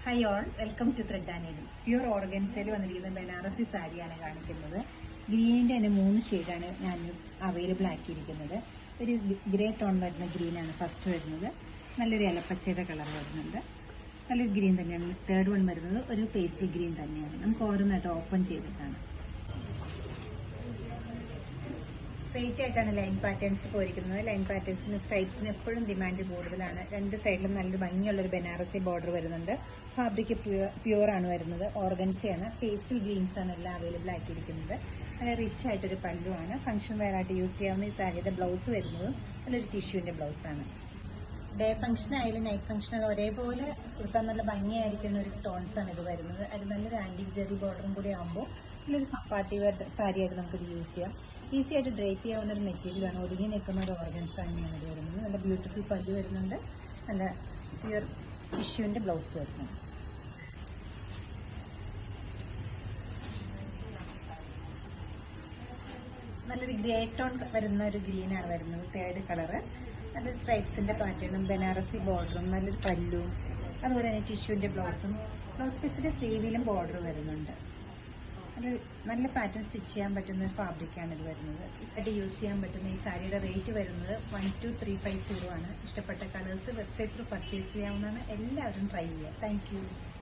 Hi all, welcome to thread and needle. Pure ഓർഗൻസയിൽ വന്നിരിക്കുന്ന ബനാറസി സാരിയാണ് കാണിക്കുന്നത്. ഗ്രീനിന്റെ തന്നെ 3 ഷെയ്ഡാണ് ഞാൻ അവൈലബിൾ ആക്കിയിരിക്കുന്നത്. ഒരു ഗ്രേ ടോൺ വരുന്ന ഗ്രീനാണ് ഫസ്റ്റ് വരുന്നത്. നല്ലൊരു ഇലപ്പച്ചയുടെ കളർ വരുന്നുണ്ട്. നല്ലൊരു ഗ്രീൻ തന്നെയാണ്. തേർഡ് വൺ വരുന്നത് ഒരു പേസ്റ്റി ഗ്രീൻ തന്നെയാണ്. നമുക്ക് ഓരോന്നായിട്ട് ഓപ്പൺ ചെയ്തിട്ടാണ്. സ്ട്രെയിറ്റ് ആയിട്ടാണ് ലൈൻ പാറ്റേൺസ് പോയിരിക്കുന്നത്. ലൈൻ പാറ്റേൺസിന് സ്ട്രൈപ്സിന് എപ്പോഴും ഡിമാൻഡ് കൂടുതലാണ്. രണ്ട് സൈഡിലും നല്ലൊരു ഭംഗിയുള്ളൊരു ബനാറസി ബോർഡർ വരുന്നുണ്ട്. ഫാബ്രിക് പ്യൂർ ആണ് വരുന്നത്. ഓർഗൻസിയാണ്. പേസ്റ്റൽ ഗ്രീൻസ് ആണ് എല്ലാം അവൈലബിൾ ആക്കിയിരിക്കുന്നത്. നല്ല റിച്ച് ആയിട്ടൊരു പല്ലുവാണ്. ഫംഗ്ഷൻ വെയർ ആയിട്ട് യൂസ് ചെയ്യാവുന്ന ഈ സാരിയുടെ ബ്ലൗസ് വരുന്നതും നല്ലൊരു ടിഷ്യൂവിന്റെ ബ്ലൗസാണ്. ഡേ ഫംഗ്ഷൻ ആയാലും നൈറ്റ് ഫംഗ്ഷൻ ആയാലും ഒരേപോലെ കൊടുക്കാൻ നല്ല ഭംഗിയായിരിക്കുന്ന ഒരു ടോൺസ് ആണ് ഇത് വരുന്നത്. അത് നല്ലൊരു ആന്റിക് ജെറി ബോർഡറും കൂടി ആകുമ്പോൾ നല്ലൊരു പാർട്ടി വെയർ സാരി ആയിട്ട് നമുക്കിത് യൂസ് ചെയ്യാം. ഈസി ആയിട്ട് ഡ്രേപ്പ് ചെയ്യാവുന്ന ഒരു മെറ്റീരിയലാണ്. ഒതുങ്ങി നിൽക്കുന്ന ഒരു ഓർഗൻസ് തന്നെയാണ് ഇത് വരുന്നത്. നല്ല ബ്യൂട്ടിഫുൾ പല്ലു വരുന്നുണ്ട്. നല്ല പ്യുവർ ടിഷ്യൂവിന്റെ ബ്ലൗസ് വരുന്നുണ്ട്. നല്ലൊരു ഗ്രേ ടോൺ വരുന്ന ഒരു ഗ്രീനാണ് വരുന്നത്. Third colour. നല്ലൊരു സ്ട്രൈപ്സിന്റെ പാറ്റേണും ബനാറസി ബോർഡറും നല്ലൊരു പല്ലും അതുപോലെ തന്നെ ടിഷ്യൂവിന്റെ ബ്ലൗസും ബ്ലൗസ് പീസിന്റെ സ്ലീവിലും ബോർഡർ വരുന്നുണ്ട്. നല്ല പാറ്റേൺ സ്റ്റിച്ച് ചെയ്യാൻ പറ്റുന്ന ഒരു ഫാബ്രിക്കാണ് ഇത് വരുന്നത്. ഇതായിട്ട് യൂസ് ചെയ്യാൻ പറ്റുന്ന ഈ സാരിയുടെ റേറ്റ് വരുന്നത് 12350 ആണ്. ഇഷ്ടപ്പെട്ട കളേഴ്സ് വെബ്സൈറ്റ് ത്രൂ പർച്ചേസ് ചെയ്യാവുന്നതാണ്. എല്ലാവരും ട്രൈ ചെയ്യുക. താങ്ക്